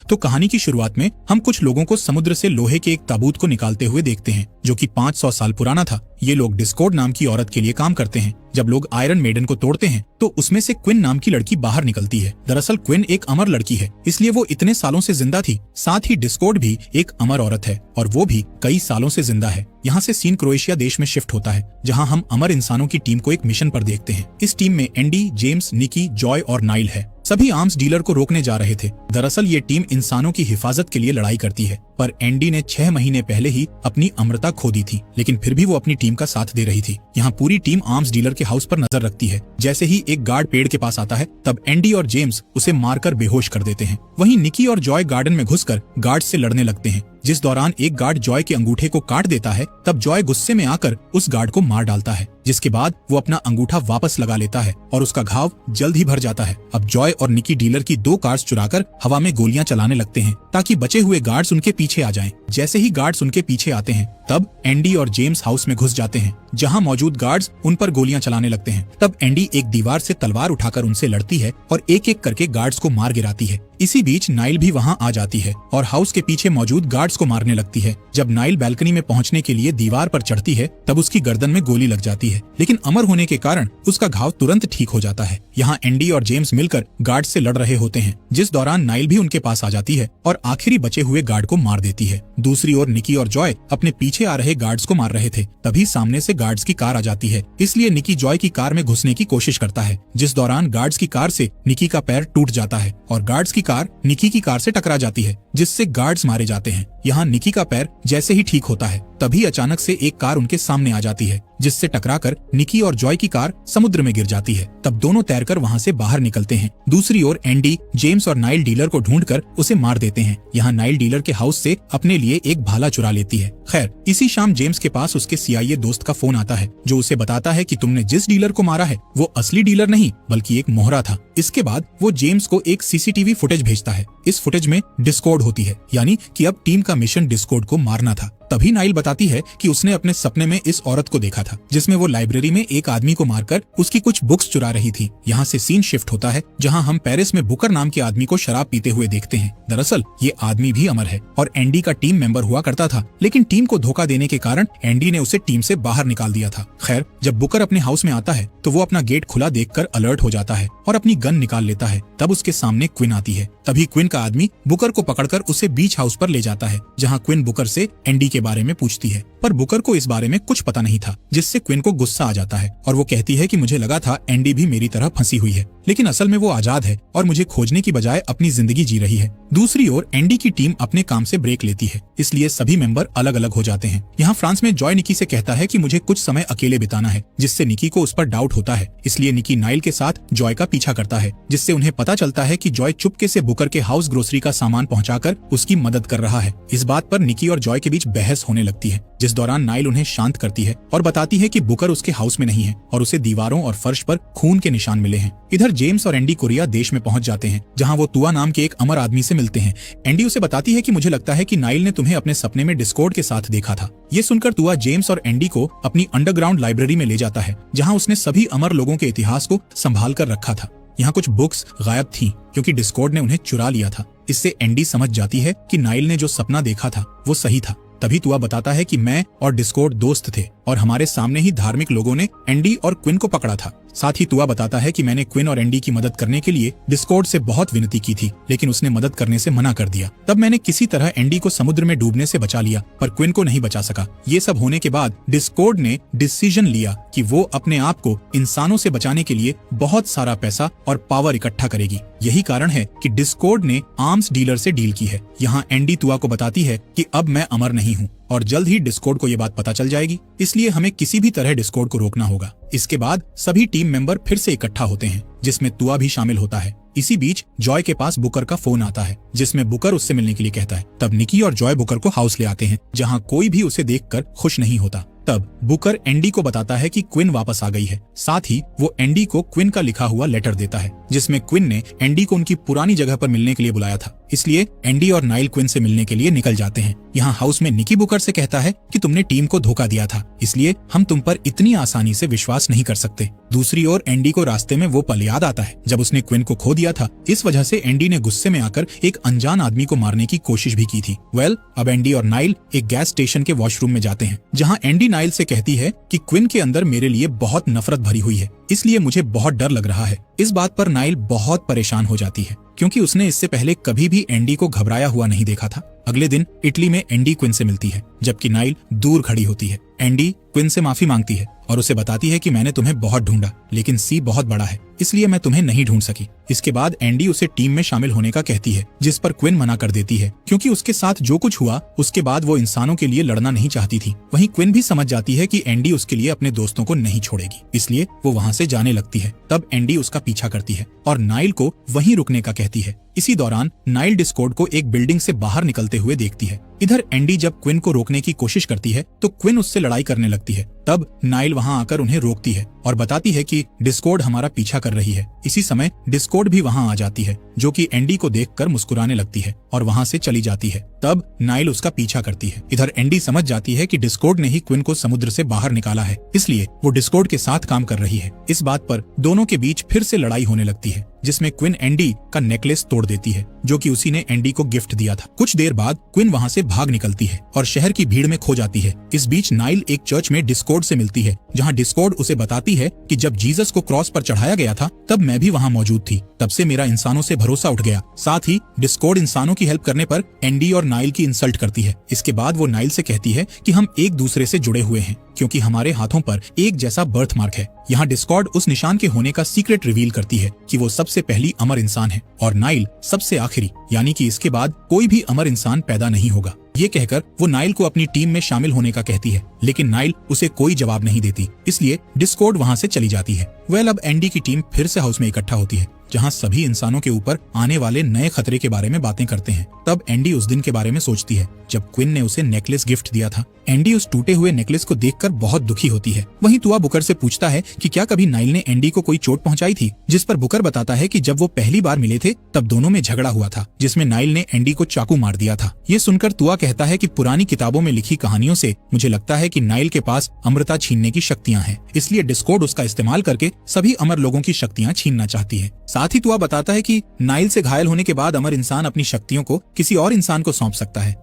तो कहानी की शुरुआत में हम कुछ लोगों को समुद्र से लोहे के एक ताबूत को निकालते हुए देखते हैं जो कि 500 साल पुराना था। ये लोग डिस्कॉर्ड नाम की औरत के लिए काम करते हैं। जब लोग आयरन मेडन को तोड़ते हैं तो उसमें से क्विन नाम की लड़की बाहर निकलती है। दरअसल क्विन एक अमर लड़की है, इसलिए वो इतने सालों से जिंदा थी। साथ ही डिस्कॉर्ड भी एक अमर औरत है और वो भी कई सालों से जिंदा है। यहाँ से सीन क्रोएशिया देश में शिफ्ट होता है जहाँ हम अमर इंसानों की टीम को एक मिशन पर देखते हैं। इस टीम में एंडी, जेम्स, निकी, जॉय और नाइल है। सभी आर्म्स डीलर को रोकने जा रहे थे। दरअसल ये टीम इंसानों की हिफाजत के लिए लड़ाई करती है, पर एंडी ने 6 महीने पहले ही अपनी अमरता खो दी थी, लेकिन फिर भी वो अपनी टीम का साथ दे रही थी। यहाँ पूरी टीम आर्म्स डीलर के हाउस पर नजर रखती है। जैसे ही एक गार्ड पेड़ के पास आता है तब एंडी और जेम्स उसे मारकर बेहोश कर देते हैं। वहीं निकी और जॉय गार्डन में घुसकर गार्ड से लड़ने लगते हैं। जिस दौरान एक गार्ड जॉय के अंगूठे को काट देता है तब जॉय गुस्से में आकर उस गार्ड को मार डालता है, जिसके बाद वो अपना अंगूठा वापस लगा लेता है और उसका घाव जल्द ही भर जाता है। अब जॉय और निकी डीलर की 2 कार्स चुराकर हवा में गोलियां चलाने लगते हैं ताकि बचे हुए गार्ड्स उनके पीछे आ जाएं। जैसे ही गार्ड्स उनके पीछे आते हैं तब एंडी और जेम्स हाउस में घुस जाते हैं जहां मौजूद गार्ड्स उन पर गोलियां चलाने लगते हैं। तब एंडी एक दीवार से तलवार उठाकर उनसे लड़ती है और एक एक करके गार्ड्स को मार गिराती है। इसी बीच नाइल भी वहां आ जाती है और हाउस के पीछे मौजूद गार्ड्स को मारने लगती है। जब नाइल बैल्कनी में पहुंचने के लिए दीवार पर चढ़ती है तब उसकी गर्दन में गोली लग जाती है, लेकिन अमर होने के कारण उसका घाव तुरंत ठीक हो जाता है। यहाँ एंडी और जेम्स मिलकर गार्ड से लड़ रहे होते हैं, जिस दौरान नाइल भी उनके पास आ जाती है और आखिरी बचे हुए गार्ड को मार देती है। दूसरी ओर निकी और जॉय अपने पीछे आ रहे गार्ड्स को मार रहे थे। तभी सामने से गार्ड्स की कार आ जाती है, इसलिए निकी जॉय की कार में घुसने की कोशिश करता है, जिस दौरान गार्ड्स की कार से निकी का पैर टूट जाता है और गार्ड्स की कार निकी की कार से टकरा जाती है, जिससे गार्ड्स मारे जाते हैं। यहाँ निकी का पैर जैसे ही ठीक होता है तभी अचानक से एक कार उनके सामने आ जाती है, जिससे टकराकर निकी और जॉय की कार समुद्र में गिर जाती है। तब दोनों तैरकर वहाँ से बाहर निकलते हैं। दूसरी ओर एंडी, जेम्स और नाइल डीलर को ढूंढकर उसे मार देते हैं। यहाँ नाइल डीलर के हाउस से अपने लिए एक भाला चुरा लेती है। खैर, इसी शाम जेम्स के पास उसके CIA दोस्त का फोन आता है जो उसे बताता है कि तुमने जिस डीलर को मारा है वो असली डीलर नहीं बल्कि एक मोहरा था। इसके बाद वो जेम्स को एक CCTV फुटेज भेजता है। इस फुटेज में डिस्कॉर्ड होती है, यानी कि अब टीम का मिशन डिस्कॉर्ड को मारना था। तभी नाइल बताती है कि उसने अपने सपने में इस औरत को देखा था जिसमें वो लाइब्रेरी में एक आदमी को मारकर उसकी कुछ बुक्स चुरा रही थी। यहाँ से सीन शिफ्ट होता है जहाँ हम पेरिस में बुकर नाम के आदमी को शराब पीते हुए देखते हैं। दरअसल ये आदमी भी अमर है और एंडी का टीम मेंबर हुआ करता था, लेकिन टीम को धोखा देने के कारण एंडी ने उसे टीम से बाहर निकाल दिया था। खैर, जब बुकर अपने हाउस में आता है तो वो अपना गेट खुला देखकर अलर्ट हो जाता है और अपनी गन निकाल लेता है। तब उसके सामने क्विन आती है। तभी क्विन का आदमी बुकर को पकड़कर उसे बीच हाउस पर ले जाता है, जहाँ क्विन बुकर से एंडी के बारे में पूछती है, पर बुकर को इस बारे में कुछ पता नहीं था, जिससे क्विन को गुस्सा आ जाता है और वो कहती है कि मुझे लगा था एंडी भी मेरी तरह फंसी हुई है, लेकिन असल में वो आजाद है और मुझे खोजने की बजाय अपनी जिंदगी जी रही है। दूसरी ओर एंडी की टीम अपने काम से ब्रेक लेती है, इसलिए सभी मेंबर अलग अलग हो जाते हैं। यहाँ फ्रांस में जॉय निकी से कहता है कि मुझे कुछ समय अकेले बिताना है, जिससे निकी को उस पर डाउट होता है। इसलिए निकी नाइल के साथ जॉय का पीछा करता है, जिससे उन्हें पता चलता है कि जॉय चुपके से बुकर के हाउस ग्रोसरी का सामान पहुंचाकर उसकी मदद कर रहा है। इस बात पर निकी और जॉय के बीच बहस होने लगती है, जिस दौरान नाइल उन्हें शांत करती है और बताती है कि बुकर उसके हाउस में नहीं है और उसे दीवारों और फर्श पर खून के निशान मिले हैं। इधर जेम्स और एंडी कोरिया देश में पहुंच जाते हैं, जहां वो तुआ नाम के एक अमर आदमी से मिलते हैं। एंडी उसे बताती है कि मुझे लगता है कि नाइल ने तुम्हें अपने सपने में डिस्कॉर्ड के साथ देखा था। ये सुनकर तुआ जेम्स और एंडी को अपनी अंडरग्राउंड लाइब्रेरी में ले जाता है, जहाँ उसने सभी अमर लोगों के इतिहास को संभाल कर रखा था। यहाँ कुछ बुक्स गायब थी क्योंकि डिस्कॉर्ड ने उन्हें चुरा लिया था। इससे एंडी समझ जाती है कि नाइल ने जो सपना देखा था वो सही था। तभी तुआ बताता है कि मैं और डिस्कॉर्ड दोस्त थे और हमारे सामने ही धार्मिक लोगों ने एंडी और क्विन को पकड़ा था। साथ ही तुआ बताता है कि मैंने क्विन और एंडी की मदद करने के लिए डिस्कॉर्ड से बहुत विनती की थी, लेकिन उसने मदद करने से मना कर दिया। तब मैंने किसी तरह एंडी को समुद्र में डूबने से बचा लिया, पर क्विन को नहीं बचा सका। ये सब होने के बाद डिस्कॉर्ड ने डिसीजन लिया कि वो अपने आप को इंसानों से बचाने के लिए बहुत सारा पैसा और पावर इकट्ठा करेगी। यही कारण है कि डिस्कॉर्ड ने आर्म्स डीलर से डील की है। यहाँ एंडी तुआ को बताती है कि अब मैं अमर नहीं हूँ और जल्द ही डिस्कॉर्ड को ये बात पता चल जाएगी, इसलिए हमें किसी भी तरह डिस्कॉर्ड को रोकना होगा। इसके बाद सभी टीम मेंबर फिर से इकट्ठा होते हैं, जिसमें तुआ भी शामिल होता है। इसी बीच जॉय के पास बुकर का फोन आता है, जिसमें बुकर उससे मिलने के लिए कहता है। तब निकी और जॉय बुकर को हाउस ले आते हैं, जहाँ कोई भी उसे देखकर खुश नहीं होता। तब बुकर एंडी को बताता है कि क्विन वापस आ गई है। साथ ही वो एंडी को क्विन का लिखा हुआ लेटर देता है, जिसमें क्विन ने एंडी को उनकी पुरानी जगह पर मिलने के लिए बुलाया था। इसलिए एंडी और नाइल क्विन से मिलने के लिए निकल जाते हैं। यहाँ हाउस में निकी बुकर से कहता है कि तुमने टीम को धोखा दिया था, इसलिए हम तुम पर इतनी आसानी से विश्वास नहीं कर सकते। दूसरी ओर एंडी को रास्ते में वो पल याद आता है जब उसने क्विन को खो दिया था। इस वजह से एंडी ने गुस्से में आकर एक अनजान आदमी को मारने की कोशिश भी की थी। अब एंडी और नाइल एक गैस स्टेशन के वॉशरूम में जाते हैं, जहाँ एंडी नाइल से कहती है कि क्विन के अंदर मेरे लिए बहुत नफरत भरी हुई है, इसलिए मुझे बहुत डर लग रहा है। इस बात पर नाइल बहुत परेशान हो जाती है, क्योंकि उसने इससे पहले कभी भी एंडी को घबराया हुआ नहीं देखा था। अगले दिन इटली में एंडी क्विन से मिलती है, जबकि नाइल दूर खड़ी होती है। एंडी क्विन से माफी मांगती है और उसे बताती है कि मैंने तुम्हें बहुत ढूंढा, लेकिन सी बहुत बड़ा है, इसलिए मैं तुम्हें नहीं ढूंढ सकी। इसके बाद एंडी उसे टीम में शामिल होने का कहती है, जिस पर क्विन मना कर देती है, क्योंकि उसके साथ जो कुछ हुआ उसके बाद वो इंसानों के लिए लड़ना नहीं चाहती थी। वहीं क्विन भी समझ जाती है कि एंडी उसके लिए अपने दोस्तों को नहीं छोड़ेगी, इसलिए वो वहाँ से जाने लगती है। तब एंडी उसका पीछा करती है और नाइल को वहीं रुकने का कहती है। इसी दौरान नाइल डिस्कॉर्ड को एक बिल्डिंग से बाहर निकलते हुए देखती है। इधर एंडी जब क्विन को रोकने की कोशिश करती है तो क्विन उससे लड़ाई करने लगती है। तब नाइल वहां आकर उन्हें रोकती है और बताती है कि डिस्कॉर्ड हमारा पीछा कर रही है। इसी समय डिस्कॉर्ड भी वहां आ जाती है, जो कि एंडी को देखकर मुस्कुराने लगती है और वहां से चली जाती है। तब नाइल उसका पीछा करती है। इधर एंडी समझ जाती है कि डिस्कॉर्ड ने ही क्विन को समुद्र से बाहर निकाला है, इसलिए वो डिस्कॉर्ड के साथ काम कर रही है। इस बात पर दोनों के बीच फिर से लड़ाई होने लगती है, जिसमें क्विन एंडी का नेकलेस तोड़ देती है, जो कि उसी ने एंडी को गिफ्ट दिया था। कुछ देर बाद क्विन वहां से भाग निकलती है और शहर की भीड़ में खो जाती है। इस बीच नाइल एक चर्च में डिस्कॉर्ड से मिलती है, जहां डिस्कॉर्ड उसे बताती है कि जब जीसस को क्रॉस पर चढ़ाया गया था तब मैं भी वहां मौजूद थी, तब से मेरा इंसानों से भरोसा उठ गया। साथ ही डिस्कॉर्ड इंसानों की हेल्प करने पर एंडी और नाइल की इंसल्ट करती है। इसके बाद वो नाइल से कहती है कि हम एक दूसरे से जुड़े हुए हैं, क्योंकि हमारे हाथों पर एक जैसा बर्थ मार्क है। यहाँ डिस्कॉर्ड उस निशान के होने का सीक्रेट रिवील करती है कि वो सबसे पहली अमर इंसान है और नाइल सबसे आखिरी, यानी कि इसके बाद कोई भी अमर इंसान पैदा नहीं होगा। ये कहकर वो नाइल को अपनी टीम में शामिल होने का कहती है, लेकिन नाइल उसे कोई जवाब नहीं देती, इसलिए डिस्कॉर्ड वहाँ से चली जाती है। अब एंडी की टीम फिर से हाउस में इकट्ठा होती है, जहाँ सभी इंसानों के ऊपर आने वाले नए खतरे के बारे में बातें करते हैं। तब एंडी उस दिन के बारे में सोचती है जब क्विन ने उसे नेकलेस गिफ्ट दिया था। एंडी उस टूटे हुए नेकलेस को देखकर बहुत दुखी होती है। वहीं तुआ बुकर से पूछता है कि क्या कभी नाइल ने एंडी को कोई चोट पहुंचाई थी, जिस पर बुकर बताता है कि जब वो पहली बार मिले थे तब दोनों में झगड़ा हुआ था, जिसमें नाइल ने एंडी को चाकू मार दिया था। ये सुनकर तुआ कहता है कि पुरानी किताबों में लिखी कहानियों से मुझे लगता है कि नाइल के पास अमरता छीनने की शक्तियां हैं, इसलिए डिस्कॉर्ड उसका इस्तेमाल करके सभी अमर लोगों की शक्तियां छीनना चाहती है। साथ ही तुआ बताता है कि नाइल से घायल होने के बाद अमर इंसान अपनी शक्तियों को किसी और इंसान को सौंप सकता है।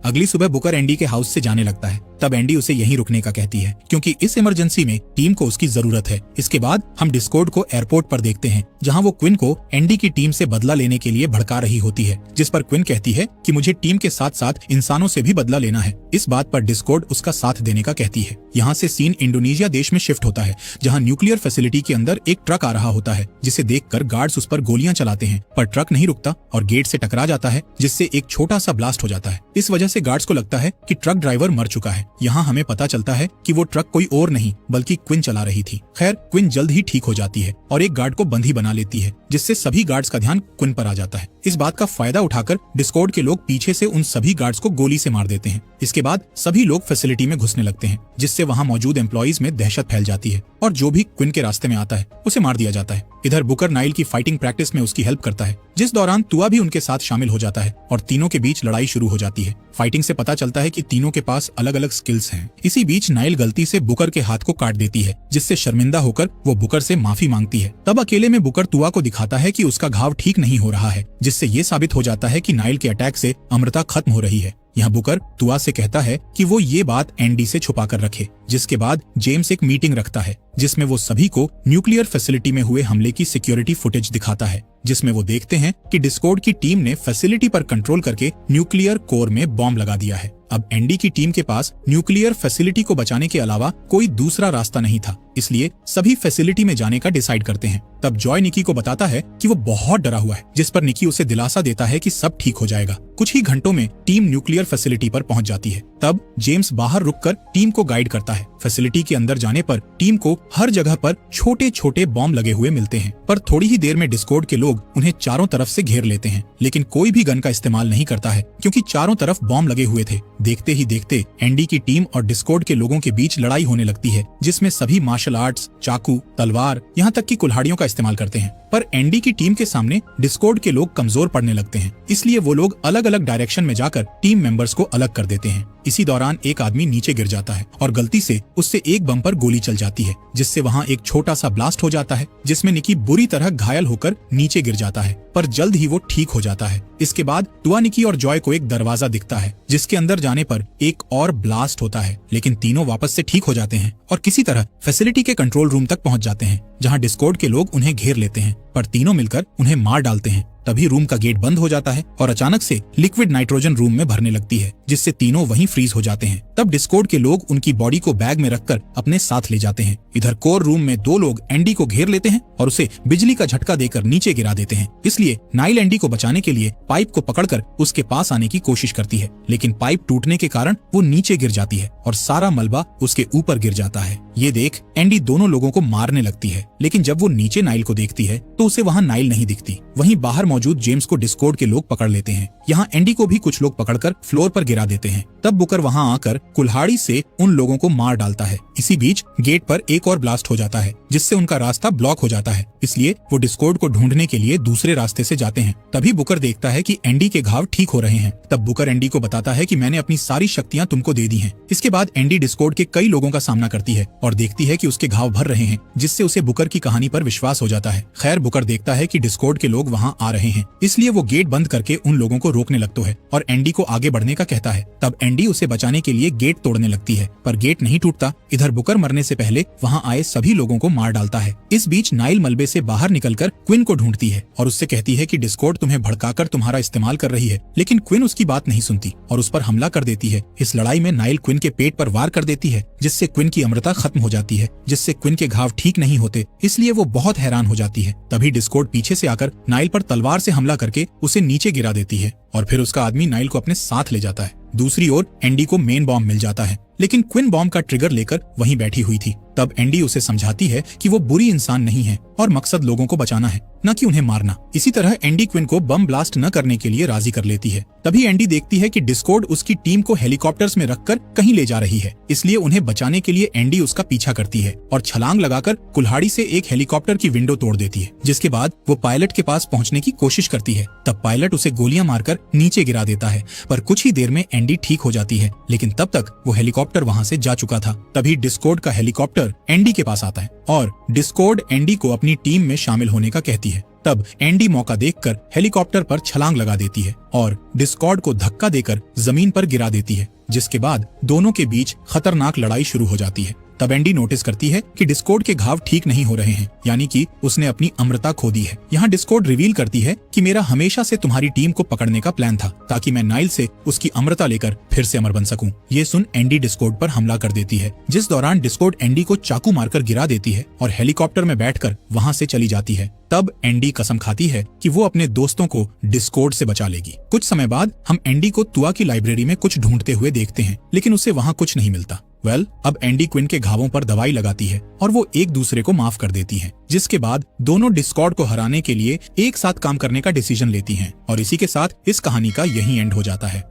अगली सुबह बुकर एंडी के हाउस से जाने लगता है। तब एंडी उसे यहीं रुकने का कहती है, क्योंकि इस इमरजेंसी में टीम को उसकी जरूरत है। इसके बाद हम डिस्कॉर्ड को एयरपोर्ट पर देखते हैं, जहां वो क्विन को एंडी की टीम से बदला लेने के लिए भड़का रही होती है, जिस पर क्विन कहती है कि मुझे टीम के साथ साथ इंसानों से भी बदला लेना है। इस बात पर डिस्कॉर्ड उसका साथ देने का कहती है। यहाँ से सीन इंडोनेशिया देश में शिफ्ट होता है, जहाँ न्यूक्लियर फैसिलिटी के अंदर एक ट्रक आ रहा होता है, जिसे देखकर गार्ड्स उस पर गोलियां चलाते हैं, पर ट्रक नहीं रुकता और गेट से टकरा जाता है, जिससे एक छोटा सा ब्लास्ट हो जाता है। इस वजह से गार्ड्स को लगता है कि ट्रक ड्राइवर मर चुका है। यहाँ हमें पता चलता है कि वो ट्रक कोई और नहीं बल्कि क्विन चला रही थी। खैर, क्विन जल्द ही ठीक हो जाती है और एक गार्ड को बंदी बना लेती है, जिससे सभी गार्ड्स का ध्यान क्विन पर आ जाता है। इस बात का फायदा उठाकर डिस्कॉर्ड के लोग पीछे से उन सभी गार्ड्स को गोली से मार देते हैं। इसके बाद सभी लोग फैसिलिटी में घुसने लगते हैं, जिससे वहाँ मौजूद एम्प्लॉइज में दहशत फैल जाती है और जो भी क्विन के रास्ते में आता है उसे मार दिया जाता है। इधर बुकर नाइल की फाइटिंग प्रैक्टिस में उसकी हेल्प करता है, जिस दौरान तुआ भी उनके साथ शामिल हो जाता है और तीनों के बीच लड़ाई शुरू हो जाती है। फाइटिंग से पता चलता है कि तीनों के पास अलग अलग स्किल्स हैं। इसी बीच नाइल गलती से बुकर के हाथ को काट देती है, जिससे शर्मिंदा होकर वो बुकर से माफी मांगती है। तब अकेले में बुकर तुआ को दिखाता है कि उसका घाव ठीक नहीं हो रहा है, जिससे ये साबित हो जाता है कि नाइल के अटैक से अमृता खत्म हो रही है। यहाँ बुकर तुआ से कहता है कि वो ये बात एंडी से छुपा कर रखे। जिसके बाद जेम्स एक मीटिंग रखता है, जिसमें वो सभी को न्यूक्लियर फैसिलिटी में हुए हमले की सिक्योरिटी फुटेज दिखाता है, जिसमें वो देखते हैं कि डिस्कॉर्ड की टीम ने फैसिलिटी पर कंट्रोल करके न्यूक्लियर कोर में बॉम्ब लगा दिया है। अब एंडी की टीम के पास न्यूक्लियर फैसिलिटी को बचाने के अलावा कोई दूसरा रास्ता नहीं था, इसलिए सभी फैसिलिटी में जाने का डिसाइड करते हैं। तब जॉय निकी को बताता है कि वो बहुत डरा हुआ है, जिस पर निकी उसे दिलासा देता है कि सब ठीक हो जाएगा। कुछ ही घंटों में टीम न्यूक्लियर फैसिलिटी पर पहुंच जाती है। तब जेम्स बाहर रुककर टीम को गाइड करता है। फैसिलिटी के अंदर जाने पर टीम को हर जगह पर छोटे छोटे बॉम्ब लगे हुए मिलते हैं, पर थोड़ी ही देर में डिस्कॉर्ड के लोग उन्हें चारों तरफ से घेर लेते हैं, लेकिन कोई भी गन का इस्तेमाल नहीं करता है क्योंकि चारों तरफ बॉम्ब लगे हुए थे। देखते ही देखते एंडी की टीम और डिस्कॉर्ड के लोगों के बीच लड़ाई होने लगती है, जिसमें सभी मार्शल आर्ट्स, चाकू, तलवार, यहाँ तक कि कुल्हाड़ियों का इस्तेमाल करते हैं। पर एंडी की टीम के सामने डिस्कॉर्ड के लोग कमजोर पड़ने लगते हैं, इसलिए वो लोग अलग अलग डायरेक्शन में जाकर टीम मेंबर्स को अलग कर देते हैं। इसी दौरान एक आदमी नीचे गिर जाता है और गलती से उससे एक बम पर गोली चल जाती है, जिससे वहाँ एक छोटा सा ब्लास्ट हो जाता है, जिसमें निकी बुरी तरह घायल होकर नीचे गिर जाता है, पर जल्द ही वो ठीक हो जाता है। इसके बाद तुआ, निकी और जॉय को एक दरवाजा दिखता है, जिसके अंदर जाने पर एक और ब्लास्ट होता है, लेकिन तीनों वापस से ठीक हो जाते हैं और किसी तरह फैसिलिटी के कंट्रोल रूम तक पहुंच जाते हैं, जहां डिस्कॉर्ड के लोग उन्हें घेर लेते हैं, पर तीनों मिलकर उन्हें मार डालते हैं। तभी रूम का गेट बंद हो जाता है और अचानक से लिक्विड नाइट्रोजन रूम में भरने लगती है, जिससे तीनों वहीं फ्रीज हो जाते हैं। तब डिस्कॉर्ड के लोग उनकी बॉडी को बैग में रखकर अपने साथ ले जाते हैं। इधर कोर रूम में दो लोग एंडी को घेर लेते हैं और उसे बिजली का झटका देकर नीचे गिरा देते हैं। इसलिए नाइल एंडी को बचाने के लिए पाइप को पकड़कर उसके पास आने की कोशिश करती है, लेकिन पाइप टूटने के कारण वो नीचे गिर जाती है और सारा मलबा उसके ऊपर गिर जाता है। ये देख एंडी दोनों लोगों को मारने लगती है, लेकिन जब वो नीचे नाइल को देखती है तो उसे वहाँ नाइल नहीं दिखती। वहीं बाहर मौजूद जेम्स को डिस्कॉर्ड के लोग पकड़ लेते हैं। यहाँ एंडी को भी कुछ लोग पकड़कर फ्लोर पर गिरा देते हैं। तब बुकर वहाँ आकर कुल्हाड़ी से उन लोगों को मार डालता है। इसी बीच गेट पर एक और ब्लास्ट हो जाता है, जिससे उनका रास्ता ब्लॉक हो जाता है, इसलिए वो डिस्कॉर्ड को ढूंढने के लिए दूसरे रास्ते से जाते हैं। तभी बुकर देखता है कि एंडी के घाव ठीक हो रहे हैं। तब बुकर एंडी को बताता है कि मैंने अपनी सारी शक्तियां तुमको दे दी हैं। इसके बाद एंडी डिस्कॉर्ड के कई लोगों का सामना करती है और देखती है कि उसके घाव भर रहे हैं, जिससे उसे बुकर की कहानी पर विश्वास हो जाता है। खैर, बुकर देखता है कि डिस्कॉर्ड के लोग वहाँ आ रहे हैं, इसलिए वो गेट बंद करके उन लोगों को रोकने लगता है और एंडी को आगे बढ़ने का कहता है। तब एंडी उसे बचाने के लिए गेट तोड़ने लगती है, पर गेट नहीं टूटता। इधर बुकर मरने से पहले वहाँ आए सभी लोगों को मार डालता है। इस बीच नाइल मलबे से बाहर निकलकर क्विन को ढूंढती है और उससे कहती है कि डिस्कॉर्ड तुम्हें भड़काकर तुम्हारा इस्तेमाल कर रही है, लेकिन क्विन उसकी बात नहीं सुनती और उस पर हमला कर देती है। इस लड़ाई में नाइल क्विन के पेट पर वार कर देती है, जिससे क्विन की अमृता खत्म हो जाती है, जिससे क्विन के घाव ठीक नहीं होते, इसलिए वो बहुत हैरान हो जाती है। तभी डिस्कॉर्ड पीछे से आकर नाइल पर तलवार से हमला करके उसे नीचे गिरा देती है और फिर उसका आदमी नाइल को अपने साथ ले जाता है। दूसरी ओर एंडी को मेन बॉम्ब मिल जाता है, लेकिन क्विन बॉम्ब का ट्रिगर लेकर वहीं बैठी हुई थी। तब एंडी उसे समझाती है कि वो बुरी इंसान नहीं है और मकसद लोगों को बचाना है, न कि उन्हें मारना। इसी तरह एंडी क्विन को बम ब्लास्ट न करने के लिए राजी कर लेती है। तभी एंडी देखती है कि डिस्कॉर्ड उसकी टीम को हेलीकॉप्टर्स में रखकर कहीं ले जा रही है, इसलिए उन्हें बचाने के लिए एंडी उसका पीछा करती है और छलांग लगाकर कुल्हाड़ी से एक हेलीकॉप्टर की विंडो तोड़ देती है, जिसके बाद वो पायलट के पास पहुंचने की कोशिश करती है। तब पायलट उसे गोलियां मारकर नीचे गिरा देता है, पर कुछ ही देर में एंडी ठीक हो जाती है, लेकिन तब तक वो हेलीकॉप्टर वहाँ से जा चुका था। तभी डिस्कॉर्ड का हेलीकॉप्टर एंडी के पास आता है और डिस्कॉर्ड एंडी को अपनी टीम में शामिल होने का कहती है। तब एंडी मौका देखकर हेलीकॉप्टर पर छलांग लगा देती है और डिस्कॉर्ड को धक्का देकर जमीन पर गिरा देती है, जिसके बाद दोनों के बीच खतरनाक लड़ाई शुरू हो जाती है। तब एंडी नोटिस करती है कि डिस्कॉर्ड के घाव ठीक नहीं हो रहे हैं, यानी कि उसने अपनी अमृता खो दी है। यहाँ डिस्कॉर्ड रिवील करती है कि मेरा हमेशा से तुम्हारी टीम को पकड़ने का प्लान था, ताकि मैं नाइल से उसकी अमृता लेकर फिर से अमर बन सकूं। ये सुन एंडी डिस्कॉर्ड पर हमला कर देती है, जिस दौरान डिस्कॉर्ड एंडी को चाकू मारकर गिरा देती है और हेलीकॉप्टर में बैठकर वहाँ से चली जाती है। तब एंडी कसम खाती है कि वो अपने दोस्तों को डिस्कॉर्ड से बचा लेगी। कुछ समय बाद हम एंडी को तुआ की लाइब्रेरी में कुछ ढूंढते हुए देखते हैं, लेकिन उसे वहाँ कुछ नहीं मिलता। अब एंडी क्विन के घावों पर दवाई लगाती है और वो एक दूसरे को माफ कर देती हैं, जिसके बाद दोनों डिस्कॉर्ड को हराने के लिए एक साथ काम करने का डिसीजन लेती हैं और इसी के साथ इस कहानी का यही एंड हो जाता है।